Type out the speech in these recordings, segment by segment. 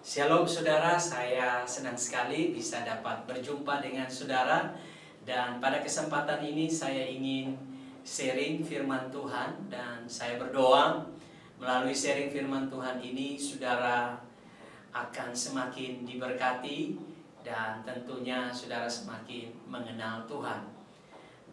Shalom saudara, saya senang sekali bisa dapat berjumpa dengan saudara. Dan pada kesempatan ini saya ingin sharing firman Tuhan. Dan saya berdoa melalui sharing firman Tuhan ini saudara akan semakin diberkati. Dan tentunya saudara semakin mengenal Tuhan.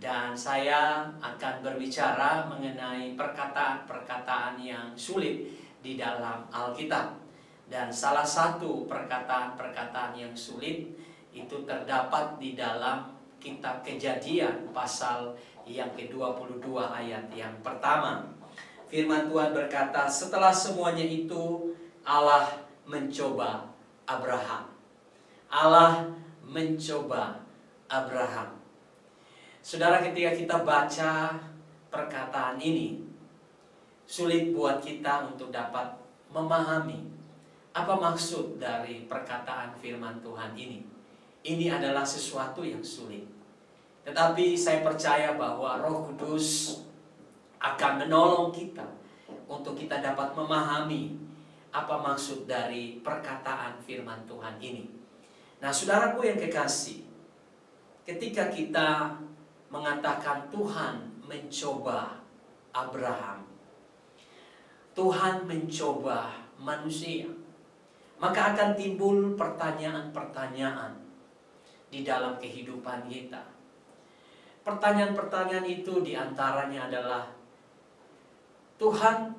Dan saya akan berbicara mengenai perkataan-perkataan yang sulit di dalam Alkitab. Dan salah satu perkataan-perkataan yang sulit itu terdapat di dalam kitab Kejadian pasal yang ke-22 ayat yang pertama. Firman Tuhan berkata, setelah semuanya itu Allah mencoba Abraham. Allah mencoba Abraham. Saudara, ketika kita baca perkataan ini, sulit buat kita untuk dapat memahami apa maksud dari perkataan firman Tuhan ini. Ini adalah sesuatu yang sulit. Tetapi saya percaya bahwa Roh Kudus akan menolong kita untuk kita dapat memahami apa maksud dari perkataan firman Tuhan ini. Nah, saudaraku yang kekasih, ketika kita mengatakan Tuhan mencoba Abraham, Tuhan mencoba manusia, maka akan timbul pertanyaan-pertanyaan di dalam kehidupan kita. Pertanyaan-pertanyaan itu diantaranya adalah, Tuhan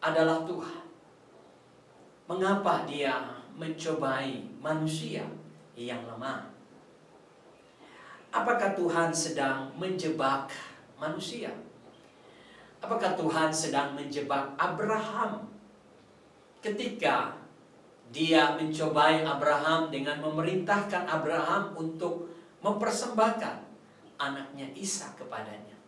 adalah Tuhan. Mengapa Dia mencobai manusia yang lemah? Apakah Tuhan sedang menjebak manusia? Apakah Tuhan sedang menjebak Abraham ketika Dia mencobai Abraham dengan memerintahkan Abraham untuk mempersembahkan anaknya Ishak kepadanya?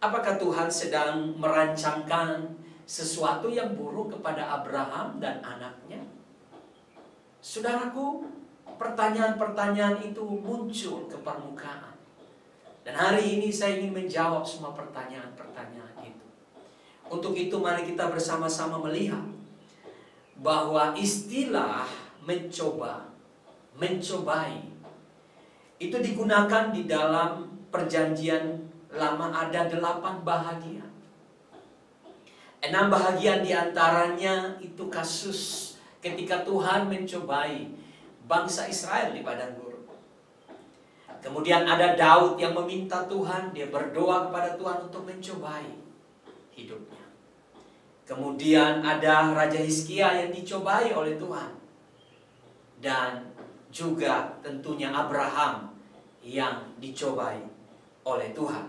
Apakah Tuhan sedang merancangkan sesuatu yang buruk kepada Abraham dan anaknya? Saudaraku, pertanyaan-pertanyaan itu muncul ke permukaan. Dan hari ini saya ingin menjawab semua pertanyaan-pertanyaan itu. Untuk itu mari kita bersama-sama melihat bahwa istilah mencobai itu digunakan di dalam perjanjian lama. Ada 8 bahagian. 6 bahagian diantaranya itu kasus ketika Tuhan mencobai bangsa Israel di padang gurun. Kemudian ada Daud yang meminta Tuhan, dia berdoa kepada Tuhan untuk mencobai hidupnya. Kemudian ada Raja Hizkia yang dicobai oleh Tuhan. Dan juga tentunya Abraham yang dicobai oleh Tuhan.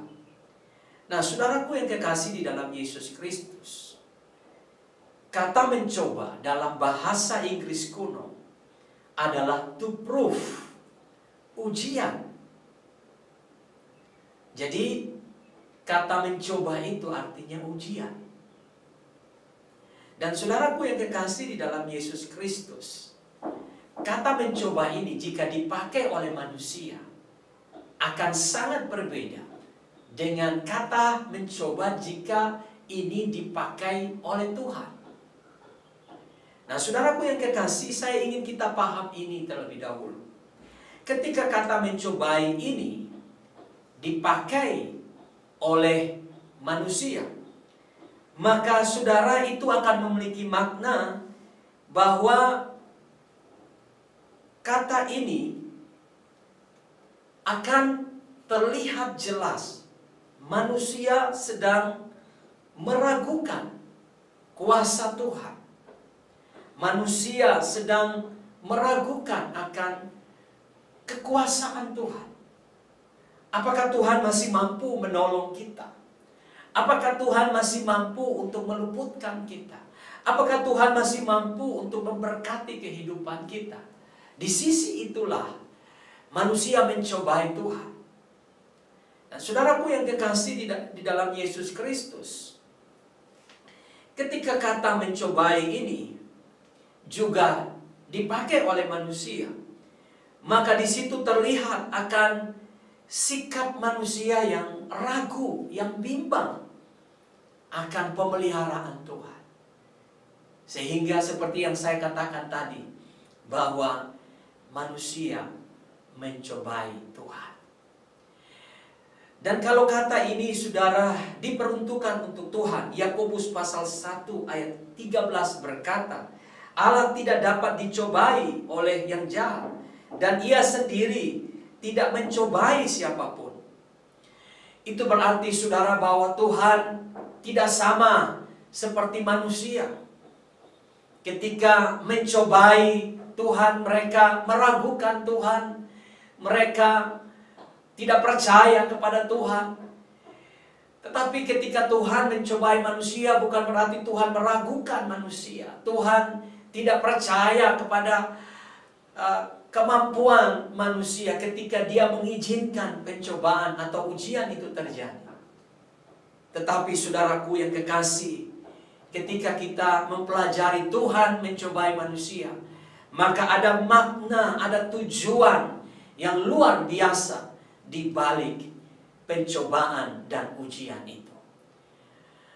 Nah, saudaraku yang kekasih di dalam Yesus Kristus, kata mencoba dalam bahasa Inggris kuno adalah to prove, ujian. Jadi kata mencoba itu artinya ujian. Dan saudaraku yang kekasih di dalam Yesus Kristus, kata mencoba ini jika dipakai oleh manusia akan sangat berbeda dengan kata mencoba jika ini dipakai oleh Tuhan. Nah, saudaraku yang kekasih, saya ingin kita paham ini terlebih dahulu. Ketika kata mencobai ini dipakai oleh manusia, maka saudara itu akan memiliki makna bahwa kata ini akan terlihat jelas manusia sedang meragukan kuasa Tuhan. Manusia sedang meragukan akan kekuasaan Tuhan. Apakah Tuhan masih mampu menolong kita? Apakah Tuhan masih mampu untuk meluputkan kita? Apakah Tuhan masih mampu untuk memberkati kehidupan kita? Di sisi itulah manusia mencobai Tuhan. Dan saudaraku yang kekasih di dalam Yesus Kristus, ketika kata mencobai ini juga dipakai oleh manusia, maka di situ terlihat akan sikap manusia yang ragu, yang bimbang akan pemeliharaan Tuhan. Sehingga seperti yang saya katakan tadi, bahwa manusia mencobai Tuhan. Dan kalau kata ini saudara diperuntukkan untuk Tuhan, Yakobus pasal 1 ayat 13 berkata, Allah tidak dapat dicobai oleh yang jahat, dan ia sendiri tidak mencobai siapapun. Itu berarti saudara bahwa Tuhan tidak sama seperti manusia. Ketika mencobai Tuhan, mereka meragukan Tuhan, mereka tidak percaya kepada Tuhan. Tetapi ketika Tuhan mencobai manusia, bukan berarti Tuhan meragukan manusia. Tuhan tidak percaya kepada kemampuan manusia ketika dia mengizinkan pencobaan atau ujian itu terjadi. Tetapi saudaraku yang kekasih, ketika kita mempelajari Tuhan mencobai manusia, maka ada makna, ada tujuan yang luar biasa di balik pencobaan dan ujian itu.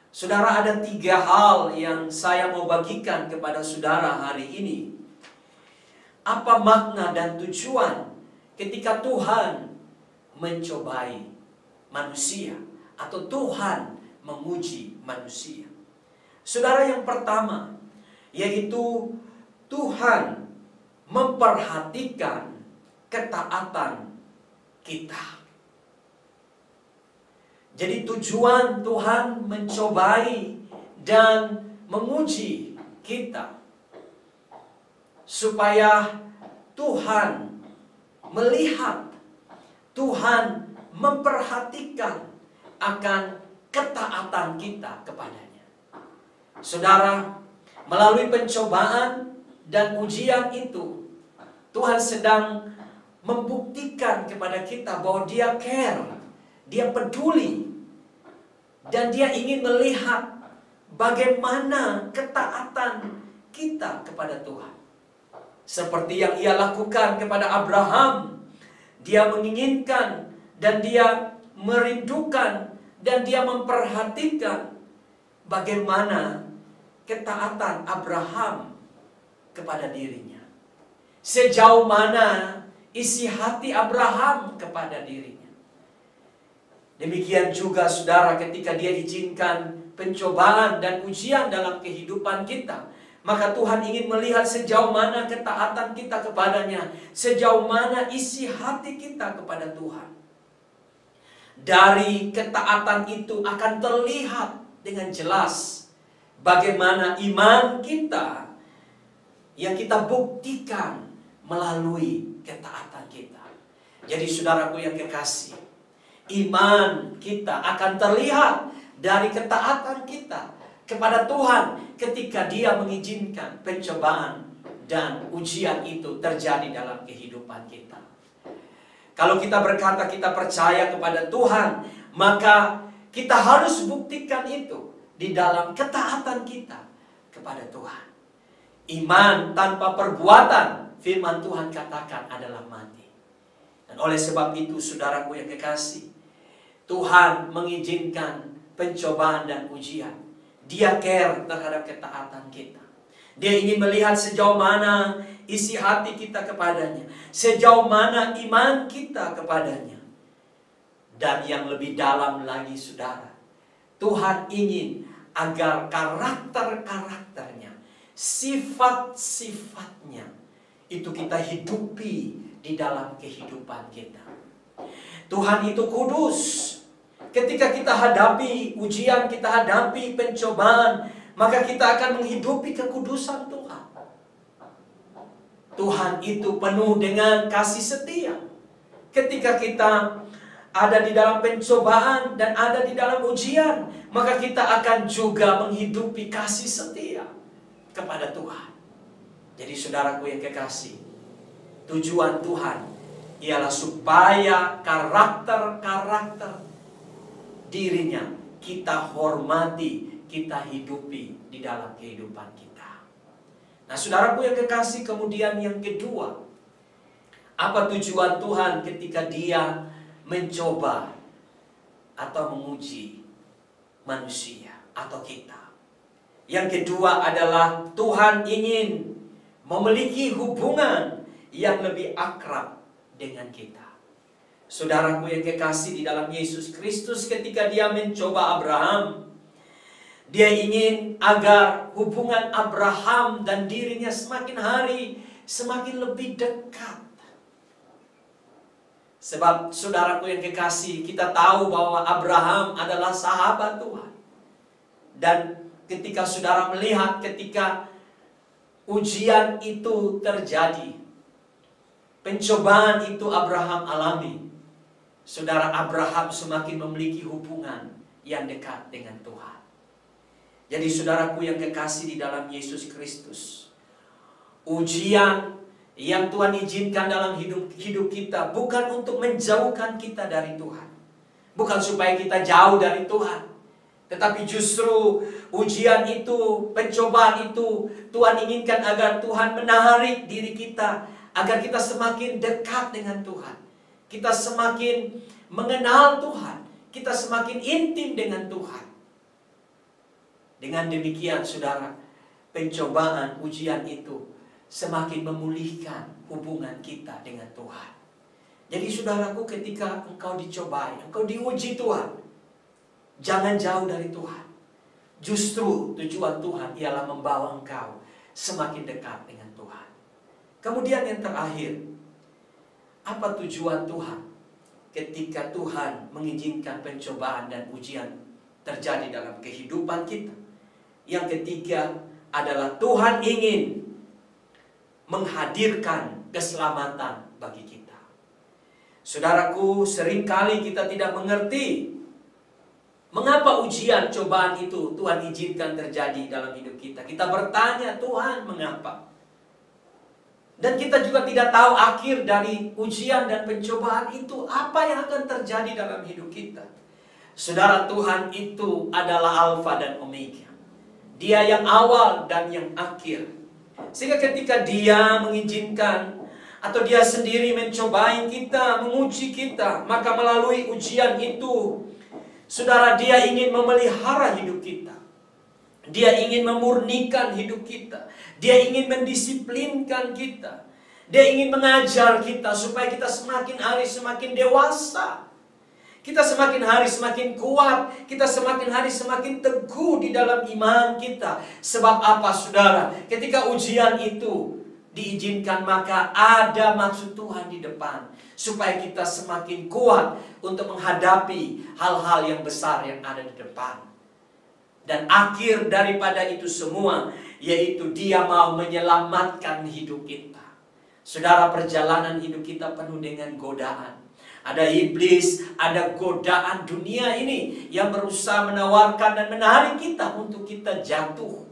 Saudara, ada 3 hal yang saya mau bagikan kepada saudara hari ini. Apa makna dan tujuan ketika Tuhan mencobai manusia atau Tuhan menguji manusia? Saudara, yang pertama yaitu Tuhan memperhatikan ketaatan kita. Jadi tujuan Tuhan mencobai dan menguji kita supaya Tuhan melihat, Tuhan memperhatikan akan ketaatan kita kepadanya. Saudara, melalui pencobaan dan ujian itu, Tuhan sedang membuktikan kepada kita bahwa Dia care, Dia peduli, dan Dia ingin melihat bagaimana ketaatan kita kepada Tuhan. Seperti yang Ia lakukan kepada Abraham. Dia menginginkan dan Dia merindukan dan Dia memperhatikan bagaimana ketaatan Abraham kepada dirinya. Sejauh mana isi hati Abraham kepada dirinya. Demikian juga saudara, ketika Dia izinkan pencobaan dan ujian dalam kehidupan kita, maka Tuhan ingin melihat sejauh mana ketaatan kita kepadanya, sejauh mana isi hati kita kepada Tuhan. Dari ketaatan itu akan terlihat dengan jelas bagaimana iman kita yang kita buktikan melalui ketaatan kita. Jadi saudaraku yang kekasih, iman kita akan terlihat dari ketaatan kita kepada Tuhan ketika Dia mengizinkan pencobaan dan ujian itu terjadi dalam kehidupan kita. Kalau kita berkata kita percaya kepada Tuhan, maka kita harus buktikan itu di dalam ketaatan kita kepada Tuhan. Iman tanpa perbuatan, firman Tuhan katakan, adalah mati. Dan oleh sebab itu saudaraku yang kekasih, Tuhan mengizinkan pencobaan dan ujian. Dia care terhadap ketaatan kita. Dia ingin melihat sejauh mana isi hati kita kepadanya, sejauh mana iman kita kepadanya. Dan yang lebih dalam lagi saudara, Tuhan ingin agar karakter-karakternya, sifat-sifatnya itu kita hidupi di dalam kehidupan kita. Tuhan itu kudus. Ketika kita hadapi ujian, kita hadapi pencobaan, maka kita akan menghidupi kekudusan Tuhan. Tuhan itu penuh dengan kasih setia. Ketika kita ada di dalam pencobaan dan ada di dalam ujian, maka kita akan juga menghidupi kasih setia kepada Tuhan. Jadi saudaraku yang kekasih, tujuan Tuhan ialah supaya karakter-karakter dirinya kita hormati, kita hidupi di dalam kehidupan kita. Nah saudaraku yang kekasih, kemudian yang kedua, apa tujuan Tuhan ketika Dia mencoba atau menguji manusia atau kita? Yang kedua adalah Tuhan ingin memiliki hubungan yang lebih akrab dengan kita. Saudaraku yang kekasih di dalam Yesus Kristus, ketika dia mencoba Abraham, dia ingin agar hubungan Abraham dan dirinya semakin hari semakin lebih dekat. Sebab saudaraku yang kekasih, kita tahu bahwa Abraham adalah sahabat Tuhan. Dan ketika saudara melihat ketika ujian itu terjadi, pencobaan itu Abraham alami, saudara, Abraham semakin memiliki hubungan yang dekat dengan Tuhan. Jadi saudaraku yang kekasih di dalam Yesus Kristus, ujian yang Tuhan izinkan dalam hidup kita bukan untuk menjauhkan kita dari Tuhan, bukan supaya kita jauh dari Tuhan, tetapi justru ujian itu, pencobaan itu, Tuhan inginkan agar Tuhan menarik diri kita, agar kita semakin dekat dengan Tuhan, kita semakin mengenal Tuhan, kita semakin intim dengan Tuhan. Dengan demikian saudara, pencobaan, ujian itu semakin memulihkan hubungan kita dengan Tuhan. Jadi saudaraku, ketika engkau dicobai, engkau diuji Tuhan, jangan jauh dari Tuhan. Justru tujuan Tuhan ialah membawa engkau semakin dekat dengan Tuhan. Kemudian yang terakhir, apa tujuan Tuhan ketika Tuhan mengizinkan pencobaan dan ujian terjadi dalam kehidupan kita? Yang ketiga adalah Tuhan ingin menghadirkan keselamatan bagi kita. Saudaraku, seringkali kita tidak mengerti mengapa ujian, cobaan itu Tuhan izinkan terjadi dalam hidup kita. Kita bertanya, Tuhan, mengapa? Dan kita juga tidak tahu akhir dari ujian dan pencobaan itu, apa yang akan terjadi dalam hidup kita. Saudara, Tuhan itu adalah Alfa dan Omega. Dia yang awal dan yang akhir. Sehingga ketika Dia mengizinkan atau Dia sendiri mencobai kita, menguji kita, maka melalui ujian itu, saudara, Dia ingin memelihara hidup kita. Dia ingin memurnikan hidup kita. Dia ingin mendisiplinkan kita. Dia ingin mengajar kita supaya kita semakin hari semakin dewasa. Kita semakin hari semakin kuat. Kita semakin hari semakin teguh di dalam iman kita. Sebab apa saudara? Ketika ujian itu diizinkan, maka ada maksud Tuhan di depan. Supaya kita semakin kuat untuk menghadapi hal-hal yang besar yang ada di depan. Dan akhir daripada itu semua, yaitu Dia mau menyelamatkan hidup kita. Saudara, perjalanan hidup kita penuh dengan godaan. Ada iblis, ada godaan dunia ini yang berusaha menawarkan dan menarik kita untuk kita jatuh,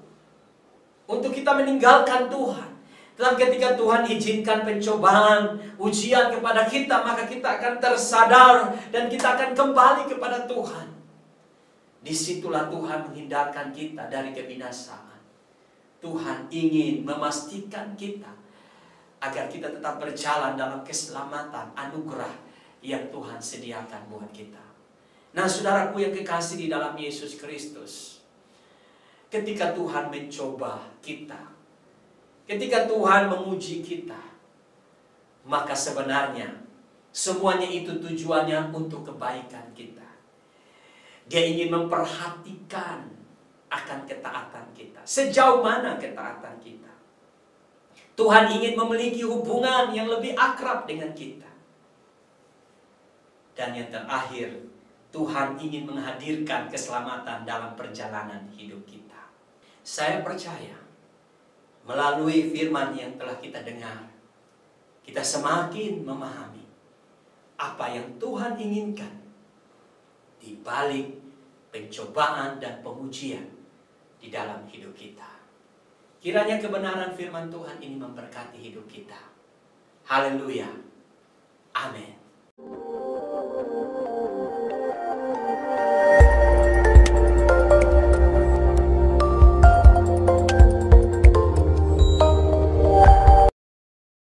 untuk kita meninggalkan Tuhan. Dan ketika Tuhan izinkan pencobaan, ujian kepada kita, maka kita akan tersadar dan kita akan kembali kepada Tuhan. Disitulah Tuhan menghindarkan kita dari kebinasaan. Tuhan ingin memastikan kita agar kita tetap berjalan dalam keselamatan, anugerah yang Tuhan sediakan buat kita. Nah, saudaraku yang kekasih di dalam Yesus Kristus, ketika Tuhan mencoba kita, ketika Tuhan menguji kita, maka sebenarnya semuanya itu tujuannya untuk kebaikan kita. Dia ingin memperhatikan akan ketaatan kita. Sejauh mana ketaatan kita? Tuhan ingin memiliki hubungan yang lebih akrab dengan kita. Dan yang terakhir, Tuhan ingin menghadirkan keselamatan dalam perjalanan hidup kita. Saya percaya, melalui firman yang telah kita dengar, kita semakin memahami apa yang Tuhan inginkan di balik pencobaan dan pengujian di dalam hidup kita. Kiranya kebenaran firman Tuhan ini memberkati hidup kita. Haleluya. Amin.